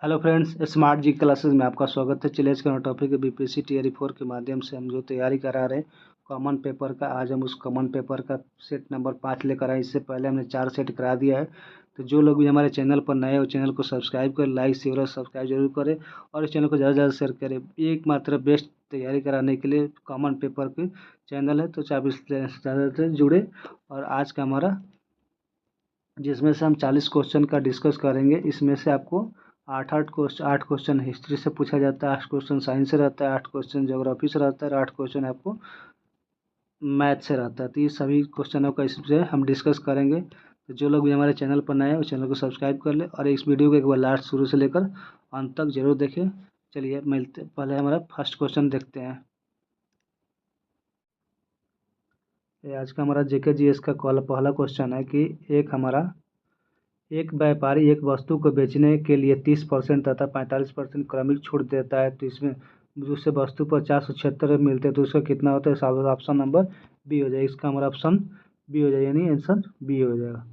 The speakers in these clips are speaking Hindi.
हेलो फ्रेंड्स, स्मार्ट जी क्लासेस में आपका स्वागत है। चलिए आज का टॉपिक है बीपीएससी टीआरई 4 के माध्यम से हम जो तैयारी करा रहे हैं कॉमन पेपर का। आज हम उस कॉमन पेपर का सेट नंबर 5 लेकर आए। इससे पहले हमने 4 सेट करा दिया है। तो जो लोग भी हमारे चैनल पर नए हो चैनल को सब्सक्राइब करें, लाइक शेयर और सब्सक्राइब जरूर करें और इस चैनल को ज़्यादा से ज़्यादा शेयर करें। एकमात्र बेस्ट तैयारी कराने के लिए कॉमन पेपर के चैनल है, तो चाहे ज़्यादा से जुड़े। और आज का हमारा जिसमें से हम 40 क्वेश्चन का डिस्कस करेंगे। इसमें से आपको आठ क्वेश्चन हिस्ट्री से पूछा जाता है, 8 क्वेश्चन साइंस से रहता है, 8 क्वेश्चन ज्योग्राफी से रहता है और 8 क्वेश्चन आपको मैथ से रहता है। तो ये सभी क्वेश्चनों का इससे हम डिस्कस करेंगे। तो जो लोग भी हमारे चैनल पर नए हैं उस चैनल को सब्सक्राइब कर ले और इस वीडियो को एक बार लास्ट शुरू से लेकर अंत तक जरूर देखें। चलिए मिलते पहले हमारा फर्स्ट क्वेश्चन देखते हैं। ये आज का हमारा जेके जीएस का पहला क्वेश्चन है कि एक व्यापारी एक वस्तु को बेचने के लिए 30% तथा 45% क्रमिक छूट देता है, तो इसमें दूसरे वस्तु पर 476 मिलते हैं, तो उसका कितना होता है? ऑप्शन नंबर बी हो जाएगा। इसका हमारा ऑप्शन बी हो जाएगा, यानी आंसर बी हो जाएगा।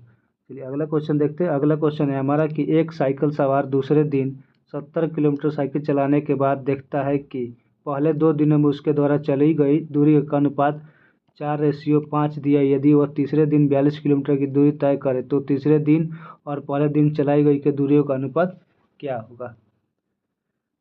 चलिए अगला क्वेश्चन देखते हैं। अगला क्वेश्चन है हमारा कि एक साइकिल सवार दूसरे दिन 70 किलोमीटर साइकिल चलाने के बाद देखता है कि पहले 2 दिनों में उसके द्वारा चली गई दूरी का अनुपात 4:5 दिया। यदि वह तीसरे दिन 42 किलोमीटर की दूरी तय करे तो तीसरे दिन और पहले दिन चलाई गई के दूरियों का अनुपात क्या होगा?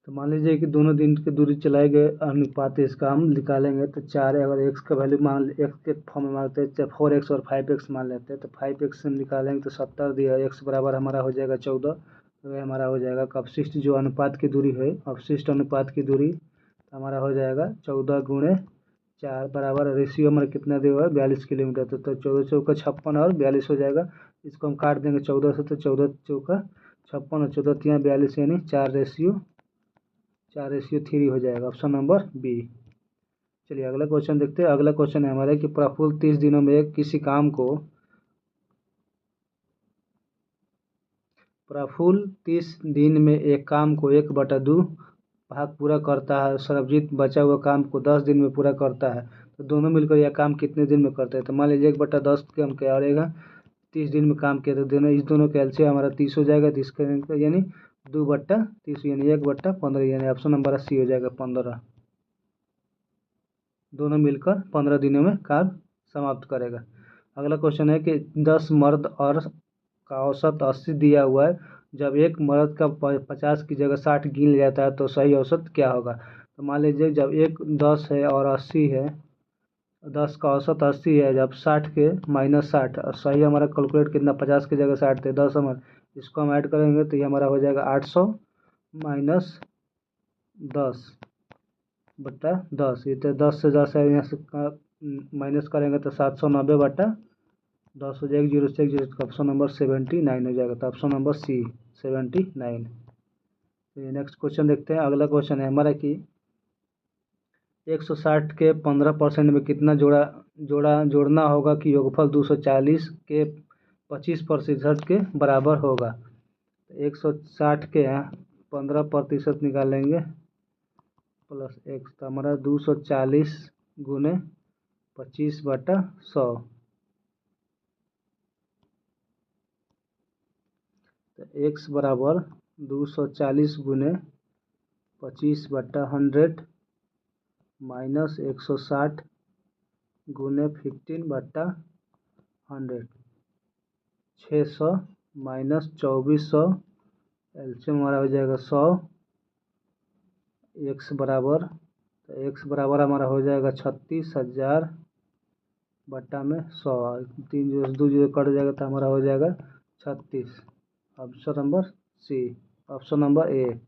तो मान लीजिए कि दोनों दिन की दूरी चलाए गए अनुपात इसका हम निकालेंगे। तो 4 है, अगर एक्स का वैल्यू मान एक्स के फॉर्म में मानते हैं, 4x और 5x मान लेते हैं। तो 5x से हम निकालेंगे तो 70 दिया, एक्स बराबर हमारा हो जाएगा 14। तो वह हमारा हो जाएगा अपशिष्ट जो अनुपात की दूरी है, अपशिष्ट अनुपात की दूरी हमारा हो जाएगा 14 गुणे 4 बराबर रेशियो हमारा कितना दिया हुआ है? 42 किलोमीटर। तो 14 चौका 56 और 42 हो जाएगा। इसको हम काट देंगे 14 से, तो 14 चौका 56 और 14 तिया 42, यानी 4:3 हो जाएगा। Option number B. चलिए अगला क्वेश्चन देखते हैं। अगला क्वेश्चन है हमारे कि प्रफुल्ल 30 दिनों में किसी काम को 1/2 भाग पूरा करता है। सरबजीत बचा हुआ काम को 10 दिन में पूरा करता है, तो दोनों मिलकर यह काम कितने दिन में करते हैं? तो मान लीजिए 1/10 के हम क्या रहेगा, 30 दिन में काम किया, तो दोनों का एलसीएम हमारा 30 हो जाएगा। तो इसका यानी 2/30 यानी 1/15, यानी ऑप्शन नंबर सी हो जाएगा 15। दोनों मिलकर 15 दिनों में कार्य समाप्त करेगा। अगला क्वेश्चन है कि 10 मर्द और का औसत 80 दिया हुआ है। जब एक मर्द का 50 की जगह 60 गिन लिया जाता है तो सही औसत क्या होगा? तो मान लीजिए जब एक 10 है और 80 है, 10 का औसत 80 है, जब 60 के -60 और सही हमारा कैलकुलेट कितना, 50 की जगह 60 थे, 10 हमारा, इसको हम ऐड करेंगे तो ये हमारा हो जाएगा 800 माइनस 10/10। ये तो 10 से 10 है, यहाँ से माइनस करेंगे तो 790/10 हो जाएगी। 0 से 1 0, ऑप्शन नंबर 79 हो जाएगा। तो ऑप्शन नंबर सी 79। तो नेक्स्ट क्वेश्चन देखते हैं। अगला क्वेश्चन है हमारा कि 160 के 15% में कितना जोड़ना होगा कि योगफल 240 के 25% के बराबर होगा? तो 160 के 15% निकालेंगे प्लस एक्स, तो हमारा 240 गुने 25/100। तो एक्स बराबर 240 गुने 25/100 माइनस 160 गुने 15/100, 600 माइनस 2400, एलसीएम हमारा हो जाएगा 100। एक्स बराबर, तो एक्स बराबर हमारा हो जाएगा 36,000/100। 3 0 2 0 कट जाएगा तो हमारा हो जाएगा 36। Option number C, option number A.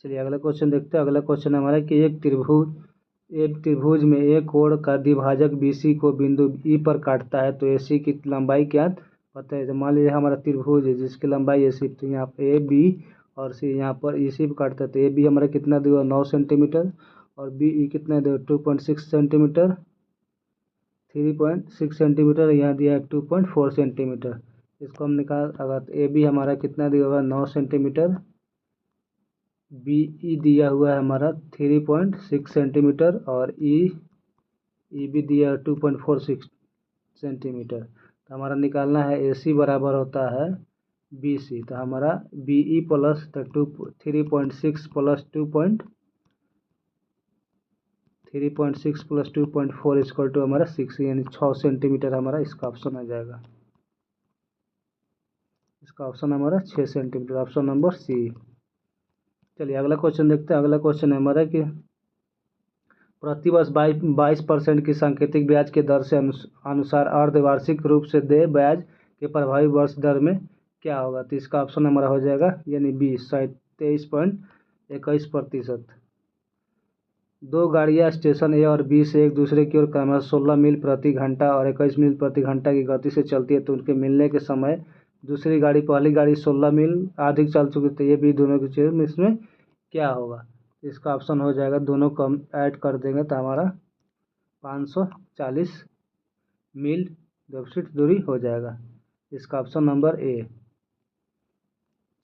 चलिए अगला क्वेश्चन देखते हैं। अगला क्वेश्चन हमारा कि एक त्रिभुज में एक कोण का द्विभाजक बीसी को बिंदु ई पर काटता है, तो एसी की लंबाई क्या पता है? तो मान लीजिए हमारा त्रिभुज है जिसकी लंबाई एसी, तो यहाँ पे ए बी और सी, यहाँ पर ई सी पर काटता है, तो ए बी हमारा कितना देगा 9 सेंटीमीटर और बी ई कितना देगा 2.6 सेंटीमीटर, 3.6 सेंटीमीटर, यहाँ दिया है 2.4 सेंटीमीटर। इसको हम निकाल, अगर ए बी हमारा कितना दिया हुआ 9 सेंटीमीटर, बी ई दिया हुआ है हमारा 3.6 सेंटीमीटर और ई भी दिया है 2.46 सेंटीमीटर। तो हमारा निकालना है ए सी बराबर होता है BC, तो हमारा BE plus 3.6 plus 3.6 plus 2.4 equal to हमारा 6, यानी 6 सेंटीमीटर हमारा इसका ऑप्शन आ जाएगा। इसका ऑप्शन हमारा 6 सेंटीमीटर, ऑप्शन नंबर सी। चलिए अगला क्वेश्चन देखते हैं। अगला क्वेश्चन है हमारा कि प्रतिवर्ष 22% की सांकेतिक ब्याज के दर से अनुसार अर्धवार्षिक रूप से देय ब्याज के प्रभावी वर्ष दर में क्या होगा। तो इसका ऑप्शन हमारा हो जाएगा यानी 23.21%। दो गाड़ियां स्टेशन ए और बी से एक दूसरे की ओर क्रमशः 16 मील प्रति घंटा और 21 मील प्रति घंटा की गति से चलती है, तो उनके मिलने के समय दूसरी गाड़ी पहली गाड़ी 16 मील अधिक चल चुकी, तो ये भी दोनों की चीज़ में इसमें क्या होगा। इसका ऑप्शन हो जाएगा, दोनों को हम ऐड कर देंगे तो हमारा 540 मील व्यवसित दूरी हो जाएगा। इसका ऑप्शन नंबर ए।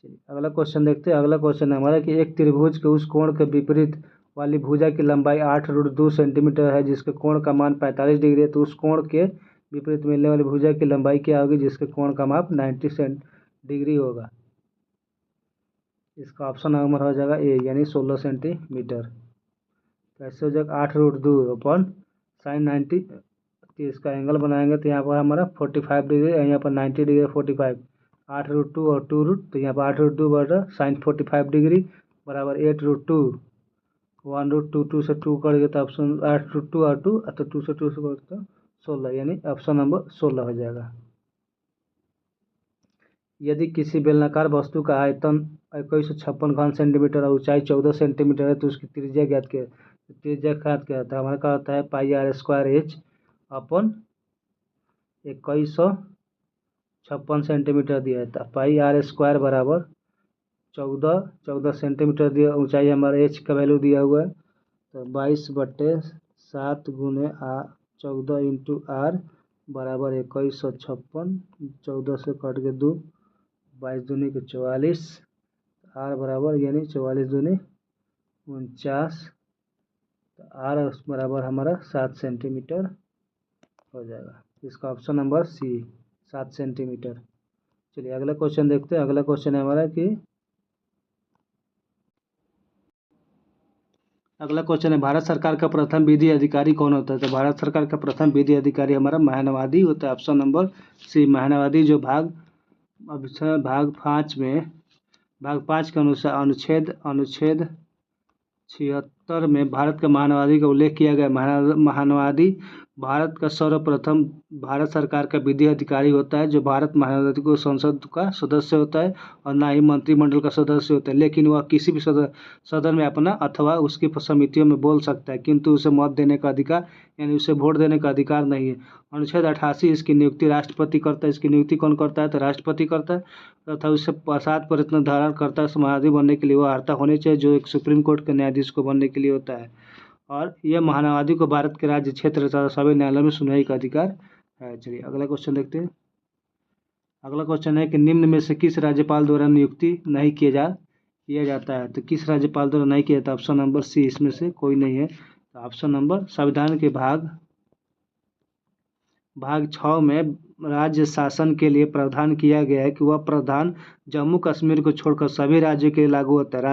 चलिए अगला क्वेश्चन देखते हैं। अगला क्वेश्चन है हमारा कि एक त्रिभुज के उस कोण के विपरीत वाली भुजा की लंबाई 8√2 सेंटीमीटर है जिसके कोण का मान 45 डिग्री है, तो उस कोण के विपरीत मिलने वाली भुजा की लंबाई क्या होगी जिसके कोण का माप 90 डिग्री होगा। इसका ऑप्शन नंबर हो जाएगा ए, यानी 16 सेंटीमीटर। कैसे हो जाएगा, 8√2 अपन साइन 90, तो इसका एंगल बनाएंगे तो यहाँ पर हमारा 45 डिग्री है, यहाँ पर 90 डिग्री 45, 8√2 और 2√, तो यहाँ पर 8√2 बटा साइन 45 डिग्री बराबर 8√2, 1√2 से 2 करेंगे तो ऑप्शन 8√2 और 2, तो 2 से 2 से करेंगे तो 16, यानी ऑप्शन नंबर 16 हो जाएगा। यदि किसी बेलनाकार वस्तु का आयतन 2156 घन सेंटीमीटर और ऊंचाई 14 सेंटीमीटर है तो उसकी त्रिज्या ज्ञात किया। त्रिज्या ज्ञात क्या होता है, हमारा क्या होता है πr² h/, 2156 सेंटीमीटर दिया है, तो πr² बराबर 14 सेंटीमीटर दिया, ऊंचाई हमारा h का वैल्यू दिया हुआ है, तो 22/7 गुने 14 इंटू r बराबर 2156, 14 से कट के 2, 22 दूनी के 44, आर बराबर यानी 44 दूनी 49, तो आर बराबर हमारा 7 सेंटीमीटर हो जाएगा। इसका ऑप्शन नंबर सी 7 सेंटीमीटर। चलिए अगला क्वेश्चन देखते हैं। अगला क्वेश्चन है हमारा कि अगला क्वेश्चन है भारत सरकार का प्रथम विधि अधिकारी कौन होता है। तो भारत सरकार का प्रथम विधि अधिकारी हमारा महानवादी होता है, ऑप्शन नंबर सी महानवादी, जो भाग 5 में भाग 5 के अनुसार अनुच्छेद 76 में भारत का महानवादी का उल्लेख किया गया। महानवादी भारत का सर्वप्रथम भारत सरकार का विधि अधिकारी होता है, जो भारत महानवादी को संसद का सदस्य होता है और ना ही मंत्रिमंडल का सदस्य होता है, लेकिन वह किसी भी सदन में अपना अथवा उसकी समितियों में बोल सकता है, किंतु उसे मत देने का अधिकार यानी उसे वोट देने का अधिकार नहीं है। अनुच्छेद 88 इसकी नियुक्ति राष्ट्रपति करता है। इसकी नियुक्ति कौन करता है, तो राष्ट्रपति करता है, तथा उससे पश्चात प्रयत्न धारण करता है। महानवादी बनने के लिए वह अर्हता होनी चाहिए जो एक सुप्रीम कोर्ट के न्यायाधीश को बनने के लिए होता है, और यह महानवादी को भारत के राज्य क्षेत्र तथा सभी न्यायालयों में सुनवाई का अधिकार है। चलिए अगला क्वेश्चन देखते हैं। अगला क्वेश्चन है कि निम्न में से किस राज्यपाल द्वारा नियुक्ति नहीं किया जाता है। तो किस राज्यपाल द्वारा नहीं किया जाता, ऑप्शन नंबर सी इसमें से कोई नहीं है। तो ऑप्शन नंबर संविधान के भाग 6 में राज्य शासन के लिए प्रावधान किया गया है कि वह प्रावधान जम्मू कश्मीर को छोड़कर सभी राज्यों के लिए लागू होता है।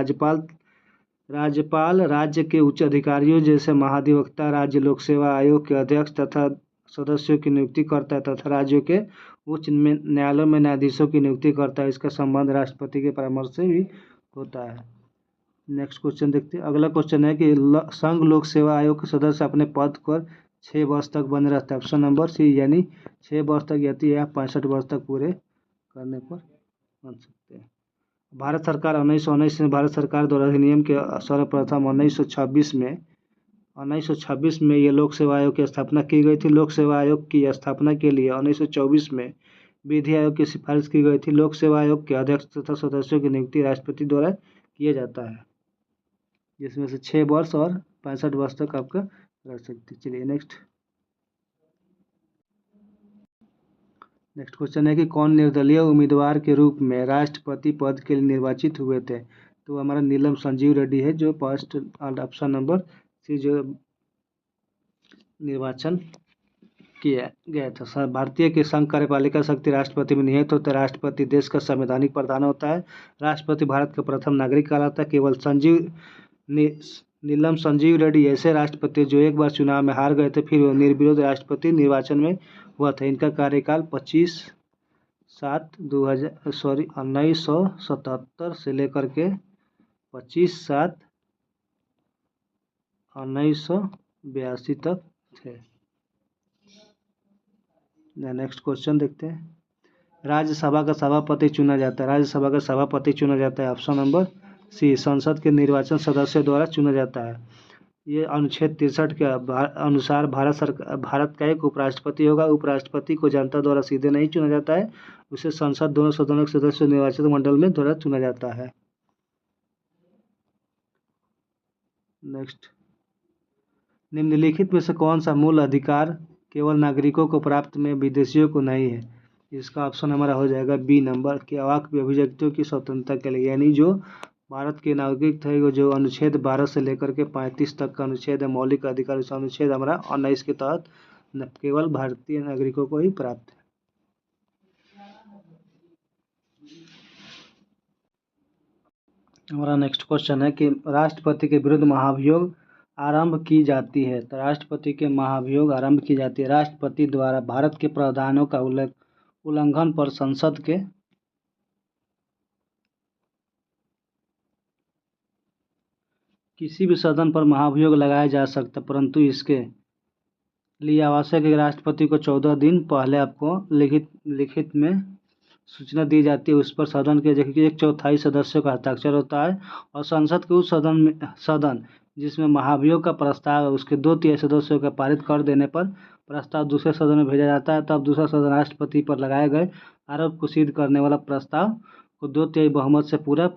राज्यपाल राज्य के उच्च अधिकारियों जैसे महाधिवक्ता, राज्य लोक सेवा आयोग के अध्यक्ष तथा सदस्यों की नियुक्ति करता है तथा राज्यों के उच्च न्यायालयों में न्यायाधीशों की नियुक्ति करता है। इसका संबंध राष्ट्रपति के परामर्श से भी होता है। नेक्स्ट क्वेश्चन देखते हैं। अगला क्वेश्चन है कि संघ लोक सेवा आयोग के सदस्य अपने पद पर 6 वर्ष तक बने रहते हैं, ऑप्शन नंबर सी, यानी 6 वर्ष तक या 65 वर्ष तक पूरे करने पर बन सकते हैं। भारत सरकार 1919 में भारत सरकार द्वारा अधिनियम के सर्वप्रथम 1926 में ये लोक सेवा आयोग की स्थापना की गई थी। लोक सेवा आयोग की स्थापना के लिए 1924 में विधि आयोग की सिफारिश की गई थी। लोक सेवा आयोग के अध्यक्ष तथा सदस्यों की नियुक्ति राष्ट्रपति द्वारा किया जाता है, जिसमें से 6 वर्ष और 65 वर्ष तक आपका रह सकती। चलिए नेक्स्ट क्वेश्चन है कि कौन निर्दलीय उम्मीदवार के रूप में राष्ट्रपति पद के लिए निर्वाचित हुए थे। तो हमारा नीलम संजीव रेड्डी है, जो फर्स्ट ऑप्शन नंबर सी जो निर्वाचन किया गया था। भारतीय की संघ कार्यपालिका शक्ति राष्ट्रपति में निहित होता है। राष्ट्रपति देश का संवैधानिक प्रधान होता है। राष्ट्रपति भारत का प्रथम नागरिक कहलाता है। केवल नीलम संजीव रेड्डी ऐसे राष्ट्रपति जो एक बार चुनाव में हार गए थे, फिर वो निर्विरोध राष्ट्रपति निर्वाचन में हुआ था। इनका कार्यकाल 1977 से लेकर के 25/7/1982 तक थे। नेक्स्ट क्वेश्चन देखते हैं। राज्यसभा का सभापति चुना जाता है। राज्यसभा का सभापति चुना जाता है ऑप्शन नंबर सी, संसद के निर्वाचन सदस्यों द्वारा चुना जाता है। ये अनुच्छेद 63 के अनुसार भारत का एक उपराष्ट्रपति होगा। उपराष्ट्रपति को जनता द्वारा सीधे नहीं चुना जाता है, उसे संसद दोनों सदनों के सदस्य निर्वाचित मंडल में द्वारा चुना जाता है। नेक्स्ट, निम्नलिखित में से कौन सा मूल अधिकार केवल नागरिकों को प्राप्त में विदेशियों को नहीं है? इसका ऑप्शन हमारा हो जाएगा बी नंबर, कि वाक अभिव्यक्तियों की स्वतंत्रता के लिए, यानी जो भारत के नागरिक थे, वो जो अनुच्छेद 12 से लेकर के 35 तक का अनुच्छेद है मौलिक अधिकार, उस अनुच्छेद हमारा 19 के तहत केवल भारतीय नागरिकों को ही प्राप्त है। हमारा नेक्स्ट क्वेश्चन है कि राष्ट्रपति के विरुद्ध महाभियोग आरंभ की जाती है। तो राष्ट्रपति के महाभियोग आरंभ की जाती है राष्ट्रपति द्वारा भारत के प्रावधानों का उल्लंघन पर संसद के किसी भी सदन पर महाभियोग लगाया जा सकता, परंतु इसके लिए आवश्यक है राष्ट्रपति को 14 दिन पहले आपको लिखित में सूचना दी जाती है। उस पर सदन के 1/4 सदस्यों का हस्ताक्षर होता है और संसद के उस सदन जिसमें महाभियोग का प्रस्ताव है, उसके 2/3 सदस्यों का पारित कर देने पर प्रस्ताव दूसरे सदन में भेजा जाता है। तब दूसरा सदन राष्ट्रपति पर लगाए गए आरोप को सिद्ध करने वाला प्रस्ताव को 2/3 बहुमत से पूरा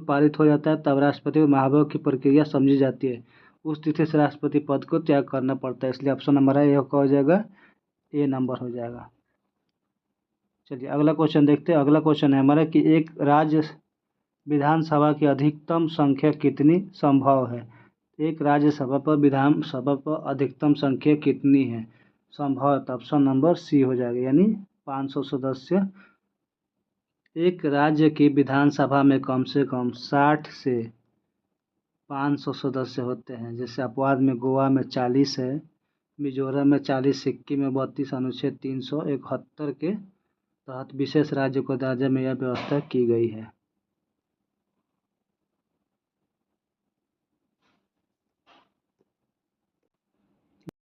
पारित हो जाता है। तब राष्ट्रपति को महाभियोग की प्रक्रिया समझी जाती है। उस तिथि से राष्ट्रपति पद को त्याग करना पड़ता है। इसलिए ऑप्शन हमारा ये हो जाएगा, ए नंबर हो जाएगा। चलिए अगला क्वेश्चन देखते हैं। अगला क्वेश्चन है हमारा कि एक राज्य विधानसभा की अधिकतम संख्या कितनी संभव है? एक राज्यसभा पर विधानसभा पर अधिकतम संख्या कितनी है संभव? तो ऑप्शन नंबर सी हो जाएगा, यानी 500 सदस्य। एक राज्य की विधानसभा में कम से कम 60 से 500 सदस्य होते हैं। जैसे अपवाद में गोवा में 40 है, मिजोरम में 40, सिक्किम में 32, अनुच्छेद 371 के तहत विशेष राज्य को दर्जा में यह व्यवस्था की गई है।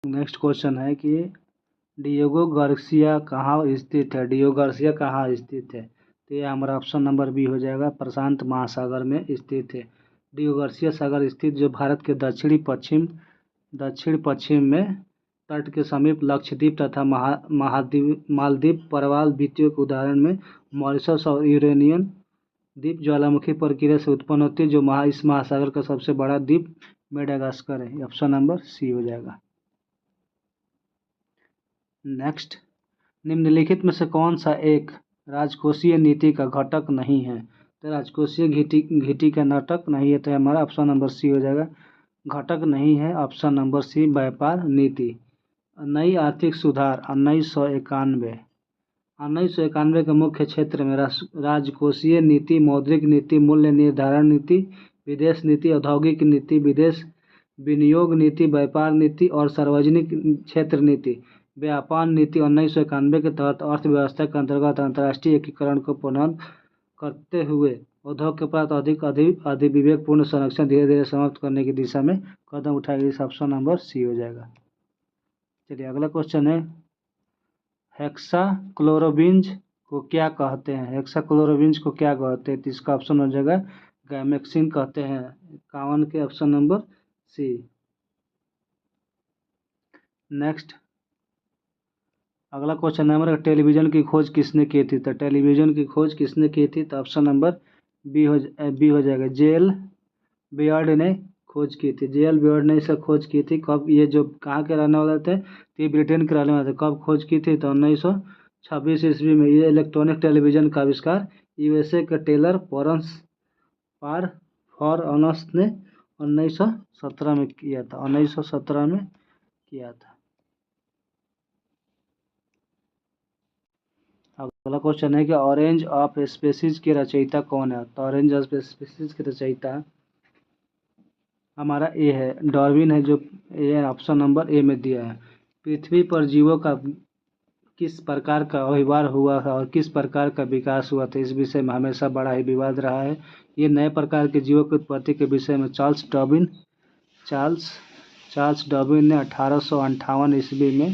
नेक्स्ट क्वेश्चन है कि डिएगो गार्सिया कहाँ स्थित है? डिएगो गार्सिया कहाँ स्थित है? तो यह हमारा ऑप्शन नंबर बी हो जाएगा, प्रशांत महासागर में स्थित है। डिएगो गार्सिया सागर स्थित जो भारत के दक्षिण पश्चिम में तट के समीप लक्षद्वीप तथा मालदीव प्रवाल द्वीपों के उदाहरण में मॉरिशस और यूरेनियन द्वीप ज्वालामुखी प्रक्रिया से उत्पन्न होती है। जो इस महासागर का सबसे बड़ा द्वीप मेडागास्कर है। ऑप्शन नंबर सी हो जाएगा। नेक्स्ट, निम्नलिखित में से कौन सा एक राजकोषीय नीति का घटक नहीं है? तो राजकोषीय घीटी का घटक नहीं है, तो हमारा ऑप्शन नंबर सी हो जाएगा, घटक नहीं है। ऑप्शन नंबर सी, व्यापार नीति। नई आर्थिक सुधार 1991 के मुख्य क्षेत्र में राजकोषीय नीति, मौद्रिक नीति, मूल्य निर्धारण नीति, विदेश नीति, औद्योगिक नीति, विदेश विनियोग नीति, व्यापार नीति और सार्वजनिक क्षेत्र नीति। व्यापार नीति 1991 के तहत अर्थव्यवस्था के अंतर्गत अंतर्राष्ट्रीय एकीकरण को पूर्ण करते हुए उद्योग के प्रति अधिक विवेकपूर्ण संरक्षण धीरे धीरे समाप्त करने की दिशा में कदम उठाएगी। इस ऑप्शन नंबर सी हो जाएगा। चलिए अगला क्वेश्चन है, हेक्साक्लोरोबिंज को क्या कहते हैं? हेक्साक्लोरोबिंज को क्या कहते हैं? तो इसका ऑप्शन हो जाएगा गैमेक्सिन कहते हैं। 51 के ऑप्शन नंबर सी। नेक्स्ट, अगला क्वेश्चन है हमारा, टेलीविजन की खोज किसने की थी? तो टेलीविजन की खोज किसने की थी? तो ऑप्शन नंबर बी हो जाएगा, जेएल बियर्ड ने खोज की थी। जेएल बियर्ड ने इसे खोज की थी। कब? ये जो कहाँ के रहने वाले थे? तो ये ब्रिटेन के रहने वाले थे। कब खोज की थी? तो 1926 ईस्वी में। ये इलेक्ट्रॉनिक टेलीविजन का आविष्कार यूएसए के टेलर फॉरनस ने 1917 में किया था। अगला क्वेश्चन है कि ऑरेंज ऑफ स्पीसीज के रचयिता कौन है। तो ऑरेंज ऑफ स्पीसीज के रचयिता हमारा ए है, डार्विन है, जो ए ऑप्शन नंबर ए में दिया है। पृथ्वी पर जीवों का किस प्रकार का आविर्भाव हुआ है और किस प्रकार का विकास हुआ था, इस विषय में हमेशा बड़ा ही विवाद रहा है। ये नए प्रकार के जीवों की उत्पत्ति के विषय में चार्ल्स चार्ल्स डार्विन ने 1858 ईस्वी में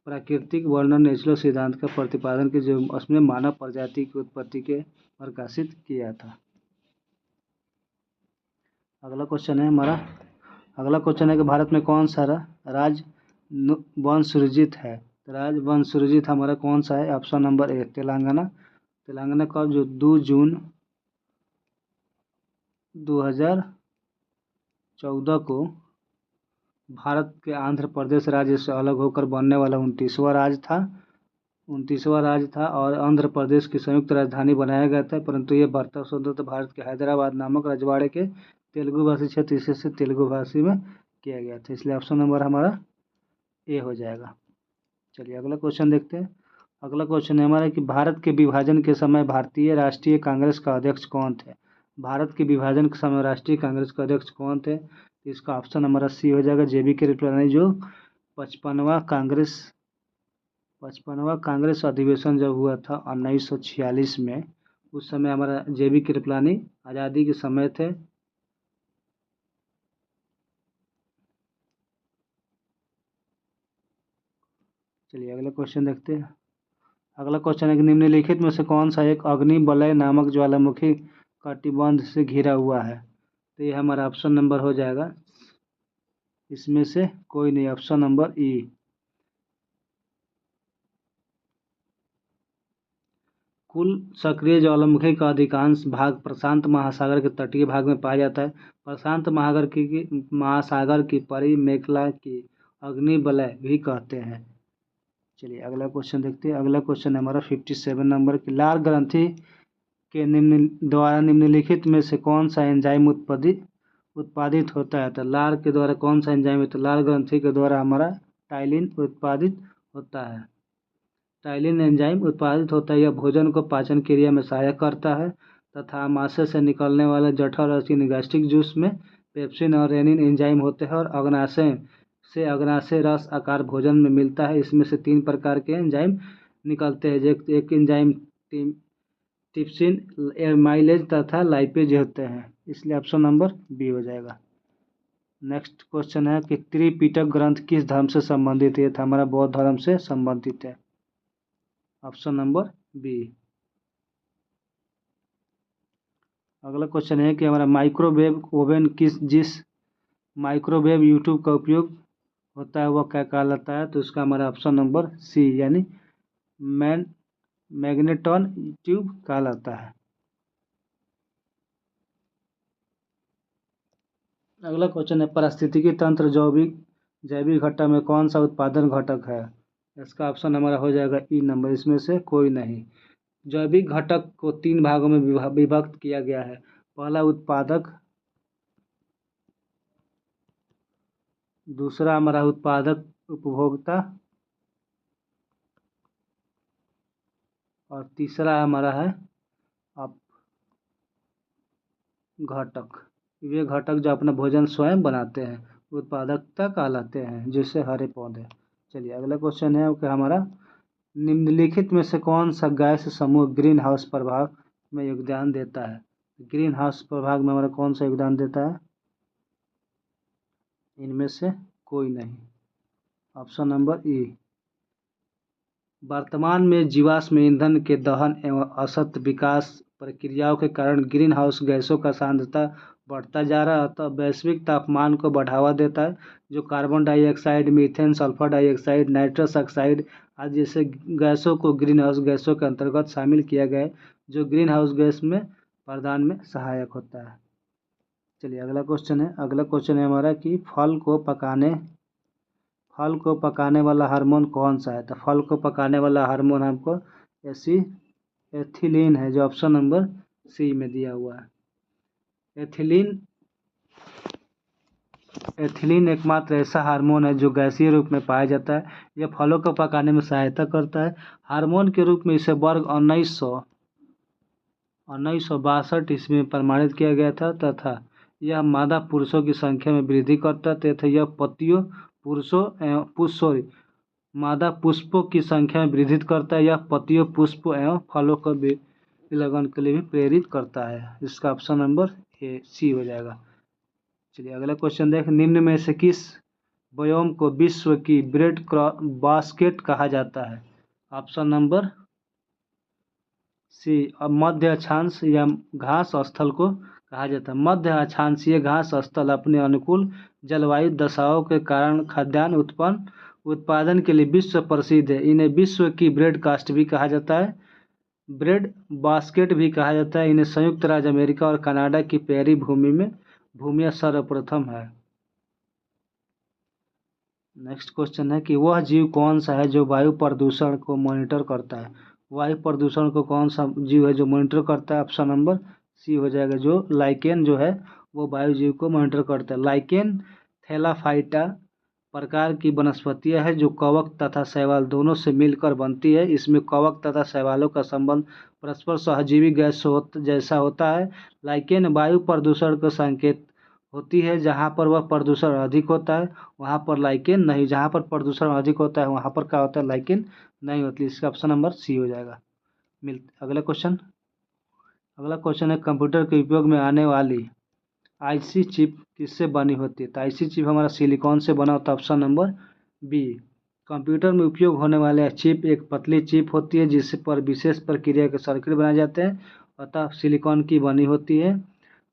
प्राकृतिक वर्णन नेचुरल सिद्धांत का प्रतिपादन के जो उसमें मानव प्रजाति की उत्पत्ति के प्रकाशित किया था। अगला क्वेश्चन है हमारा, अगला क्वेश्चन है कि भारत में कौन सा राज्य वन सृजित है। तो राज्य वन सृजित हमारा कौन सा है। ऑप्शन नंबर ए तेलंगाना। तेलंगाना का जो 2 जून 2014 को भारत के आंध्र प्रदेश राज्य से अलग होकर बनने वाला 29वां राज्य था और आंध्र प्रदेश की संयुक्त राजधानी बनाया गया था, परंतु ये वार्ता स्वतंत्र भारत के हैदराबाद नामक रजवाड़े के तेलुगु भाषी क्षेत्र से तेलुगु भाषी में किया गया था, इसलिए ऑप्शन नंबर हमारा ए हो जाएगा। चलिए अगला क्वेश्चन देखते हैं। अगला क्वेश्चन है हमारा कि भारत के विभाजन के समय भारतीय राष्ट्रीय कांग्रेस का अध्यक्ष कौन थे। भारत के विभाजन के समय राष्ट्रीय कांग्रेस का अध्यक्ष कौन थे। इसका ऑप्शन नंबर सी हो जाएगा, JB कृपलानी। जो 55वां कांग्रेस अधिवेशन जब हुआ था 1946 में, उस समय हमारा JB कृपलानी आज़ादी के समय थे। चलिए अगला क्वेश्चन देखते हैं। अगला क्वेश्चन है कि निम्नलिखित में से कौन सा एक अग्नि वलय नामक ज्वालामुखी कटिबंध से घिरा हुआ है। तो ये हमारा ऑप्शन नंबर हो जाएगा, इसमें से कोई नहीं, ऑप्शन नंबर ई। कुल सक्रिय ज्वालामुखी का अधिकांश भाग प्रशांत महासागर के तटीय भाग में पाया जाता है। प्रशांत महासागर की परिमेखला की अग्नि वलय भी कहते हैं। चलिए अगला क्वेश्चन देखते हैं। अगला क्वेश्चन है हमारा 57 नंबर की, लार ग्रंथि के निम्नलिखित में से कौन सा एंजाइम उत्पादित होता है। तो लार के द्वारा कौन सा एंजाइम है। तो लार ग्रंथि के द्वारा हमारा टाइलिन उत्पादित होता है। टाइलिन एंजाइम उत्पादित होता है, यह भोजन को पाचन क्रिया में सहायक करता है तथा आमाशय से निकलने वाले जठर और गैस्ट्रिक जूस में पेप्सिन और रेनिन एंजाइम होते हैं और अग्नाशय रस आकार भोजन में मिलता है। इसमें से 3 प्रकार के एंजाइम निकलते हैं, एक एंजाइम टिप्सिन, एमाइलेज तथा लाइपेज होते हैं, इसलिए ऑप्शन नंबर बी हो जाएगा। नेक्स्ट क्वेश्चन है कि त्रिपिटक ग्रंथ किस धर्म से संबंधित है। तो हमारा बौद्ध धर्म से संबंधित है, ऑप्शन नंबर बी। अगला क्वेश्चन है कि हमारा माइक्रोवेव ओवन जिस माइक्रोवेव यूट्यूब का उपयोग होता है वह क्या कहलाता है। तो इसका हमारा ऑप्शन नंबर सी यानी मैग्नेट्रॉन ट्यूब कहलाता है। अगला क्वेश्चन है पारिस्थितिकी तंत्र जैविक घटक में कौन सा उत्पादन घटक है। इसका ऑप्शन हमारा हो जाएगा ई नंबर, इसमें से कोई नहीं। जैविक घटक को 3 भागों में विभक्त किया गया है। पहला उत्पादक, दूसरा हमारा उत्पादक उपभोक्ता और तीसरा हमारा है घटक। ये घटक जो अपना भोजन स्वयं बनाते हैं उत्पादकता कहलाते हैं, जैसे हरे पौधे। चलिए अगला क्वेश्चन है कि हमारा निम्नलिखित में से कौन सा गैस समूह ग्रीन हाउस प्रभाव में योगदान देता है। ग्रीन हाउस प्रभाव में हमारा कौन सा योगदान देता है। इनमें से कोई नहीं, ऑप्शन नंबर ई। वर्तमान में जीवाश्म ईंधन के दहन एवं असतत विकास प्रक्रियाओं के कारण ग्रीन हाउस गैसों का सांद्रता बढ़ता जा रहा है, अतः वैश्विक तापमान को बढ़ावा देता है, जो carbon dioxide, methane, sulphur dioxide, nitrous oxide आदि जैसे गैसों को ग्रीन हाउस गैसों के अंतर्गत शामिल किया गया है, जो ग्रीन हाउस गैस में प्रदान में सहायक होता है। चलिए अगला क्वेश्चन है। अगला क्वेश्चन है हमारा कि फल को पकाने वाला हार्मोन कौन सा है। तो फल को पकाने वाला हार्मोन हमको एथिलीन है, जो ऑप्शन नंबर सी में दिया हुआ है। एथिलीन एकमात्र ऐसा हार्मोन है जो गैसीय रूप में पाया जाता है। यह फलों को पकाने में सहायता करता है। हार्मोन के रूप में इसे वर्ष 1962 ईस्वी में प्रमाणित किया गया था तथा यह मादा पुरुषों की संख्या में वृद्धि करता है तथा यह पत्तियों मादा पुष्पों की संख्या में वृद्धि करता है। यह पत्तियों पुष्प एवं फलों को विलयन के लिए भी प्रेरित करता है। इसका ऑप्शन नंबर ए सी हो जाएगा। चलिए अगला क्वेश्चन देख, निम्न में से किस बायोम को विश्व की ब्रेड बास्केट कहा जाता है? ऑप्शन नंबर सी मध्य अक्षांश या घास स्थल को कहा जाता है। मध्य अक्षांशीय घास स्थल अपने अनुकूल जलवायु दशाओं के कारण खाद्यान्न उत्पादन के लिए विश्व प्रसिद्ध है। इन्हें विश्व की ब्रेड कास्ट भी कहा जाता है, ब्रेड बास्केट भी कहा जाता है। इन्हें संयुक्त राज्य अमेरिका और कनाडा की पेरी भूमियां सर्वप्रथम है। नेक्स्ट क्वेश्चन है कि वह जीव कौन सा है जो वायु प्रदूषण को मॉनिटर करता है? वायु प्रदूषण को कौन सा जीव है जो मॉनिटर करता है? ऑप्शन नंबर सी हो जाएगा, जो लाइकेन जो है वो वायु जीव को मॉनिटर करता है। लाइकेन थैलाफाइटा प्रकार की वनस्पतियां है जो कवक तथा शैवाल दोनों से मिलकर बनती है। इसमें कवक तथा शैवालों का संबंध परस्पर सहजीवी गैस जैसा होता है। लाइकेन वायु प्रदूषण का संकेत होती है। जहाँ पर वह प्रदूषण अधिक होता है वहाँ पर लाइकेन नहीं, जहाँ पर प्रदूषण अधिक होता है वहाँ पर क्या होता है? लाइकेन नहीं होती। इसका ऑप्शन नंबर सी हो जाएगा। अगला क्वेश्चन है कंप्यूटर के उपयोग में आने वाली आईसी चिप किससे बनी होती है? तो आईसी चिप हमारा सिलिकॉन से बना होता है। Option number B. कंप्यूटर में उपयोग होने वाले चिप एक पतली चिप होती है जिस पर विशेष प्रक्रिया के सर्किट बनाए जाते हैं, अतः सिलिकॉन की बनी होती है।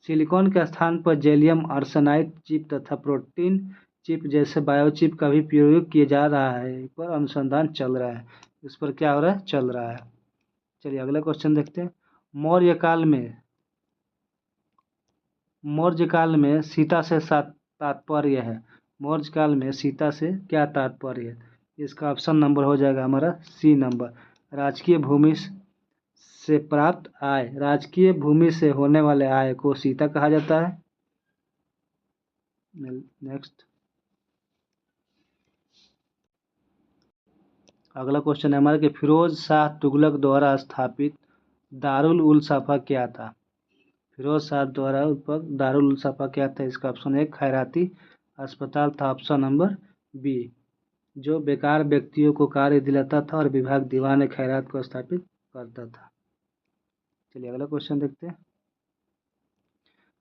सिलिकॉन के स्थान पर गैलियम आर्सेनाइड चिप तथा प्रोटीन चिप जैसे बायोचिप का भी प्रयोग किया जा रहा है। इस पर अनुसंधान चल रहा है। इस पर क्या हो रहा है? चल रहा है। चलिए अगला क्वेश्चन देखते हैं। मौर्य काल में सीता से तात्पर्य है। मौर्य काल में सीता से क्या तात्पर्य है? इसका ऑप्शन नंबर हो जाएगा हमारा सी नंबर, राजकीय भूमि से प्राप्त आय। राजकीय भूमि से होने वाले आय को सीता कहा जाता है। नेक्स्ट अगला क्वेश्चन है हमारा कि फिरोज शाह तुगलक द्वारा स्थापित दारुल उल सफ़ा क्या था? फिरोज शाह द्वारा दारुल उल सफ़ा क्या था? इसका ऑप्शन एक खैराती अस्पताल था। ऑप्शन नंबर बी, जो बेकार व्यक्तियों को कार्य दिलाता था और विभाग दीवान खैरात को स्थापित करता था। चलिए अगला क्वेश्चन देखते हैं।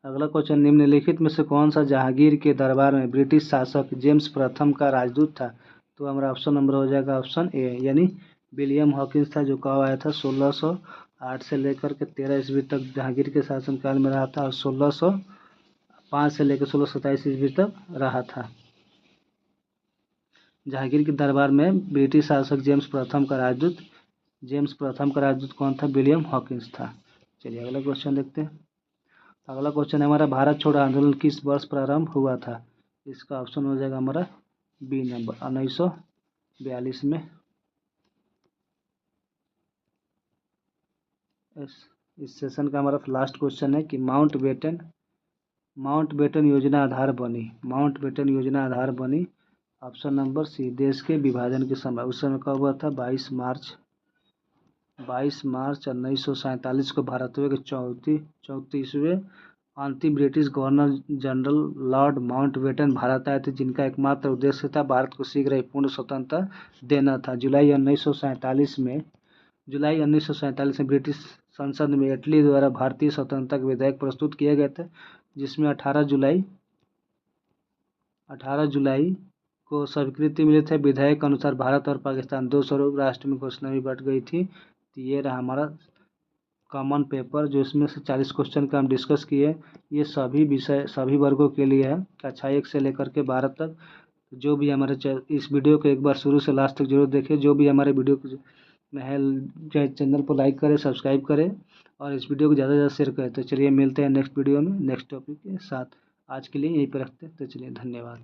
अगला क्वेश्चन, निम्नलिखित में से कौन सा जहांगीर के दरबार में ब्रिटिश शासक जेम्स प्रथम का राजदूत था? तो हमारा ऑप्शन नंबर हो जाएगा ऑप्शन ए, यानी विलियम हॉकिंस था, जो कब आया था 1608 से लेकर के 13 ईस्वी तक जहांगीर के शासनकाल में रहा था और 1605 से लेकर 1627 ईस्वी तक रहा था। जहांगीर के दरबार में ब्रिटिश शासक जेम्स प्रथम का राजदूत कौन था? विलियम हॉकिंस था। चलिए अगला क्वेश्चन देखते हैं। अगला क्वेश्चन है हमारा भारत छोड़ो आंदोलन किस वर्ष प्रारंभ हुआ था? इसका ऑप्शन हो जाएगा हमारा बी नंबर, 1942 में। इस सेशन का हमारा लास्ट क्वेश्चन है कि माउंटबेटन योजना आधार बनी। ऑप्शन नंबर सी, देश के विभाजन के समय। उस समय कब हुआ था? 22 मार्च 1947 को भारत के 34वें अंतिम British governor general Lord Mountbatten Bharat आए थे, जिनका एकमात्र उद्देश्य था भारत को शीघ्र ही पूर्ण स्वतंत्रता देना था। जुलाई 1947 में ब्रिटिश संसद में इटली द्वारा भारतीय स्वतंत्रता के विधेयक प्रस्तुत किए गए थे, जिसमें 18 जुलाई को स्वीकृति मिली थे। विधेयक के अनुसार भारत और पाकिस्तान दो स्वरूप राष्ट्र में घोषणा भी बढ़ गई थी। तो ये रहा हमारा कॉमन पेपर, जो इसमें से 40 क्वेश्चन का हम डिस्कस किए। ये सभी वर्गों के लिए है, कक्षा 1 से लेकर के 12 तक। जो भी हमारे इस वीडियो को एक बार शुरू से लास्ट तक जरूर देखें। जो भी हमारे वीडियो में है चैनल को लाइक करें, सब्सक्राइब करें और इस वीडियो को ज़्यादा से ज़्यादा शेयर करें। तो चलिए मिलते हैं नेक्स्ट वीडियो में नेक्स्ट टॉपिक के साथ। आज के लिए यहीं पर रखते हैं। तो चलिए धन्यवाद।